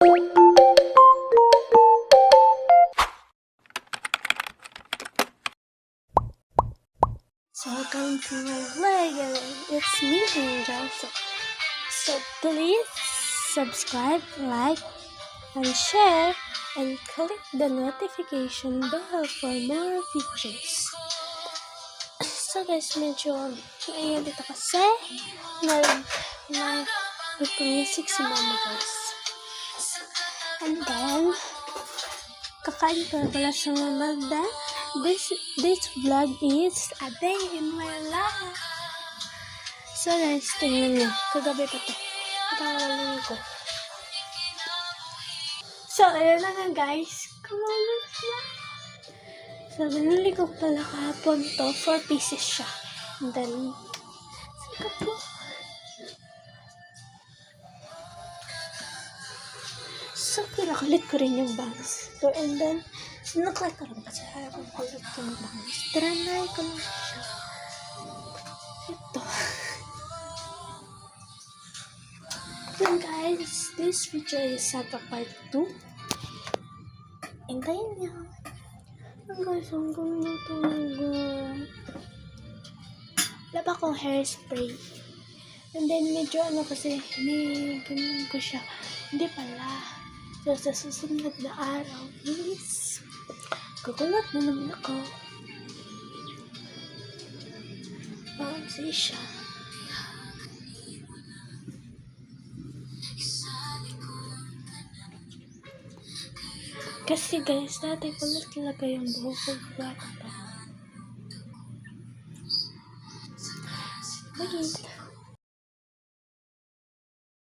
So welcome to my vlog. It's me, Angel. So please subscribe, like, and share, and click the notification bell for more videos. So guys, medyo naiyan dito kasi nag-music si mama guys. And then, kakain ko pala sa mama. Then, this vlog is a day in my life. So guys, tingnan nyo. Kagabi pa to. Patawalan ko. So, ayun na nga guys. Kumalas na. So, binili ko pala kahapon to. 4 pieces siya. And then, saka po. So, pinakulit ko rin yung bangs. So, and then, sinaklat ko rin kasi ayaw kong kulit yung bangs. Tranay ko lang siya. Ito. Then guys, this video is set up part 2. Hintayin niyo. Guys, ang ganda talaga. Wala pa akong hairspray. And then, medyo kasi, ganun ko siya. Hindi pala. So, sa susunod na araw, please, kukulat na naman ako. Say siya. Kasi guys, dati kulat talaga yung buhok ko. Bata. Bye.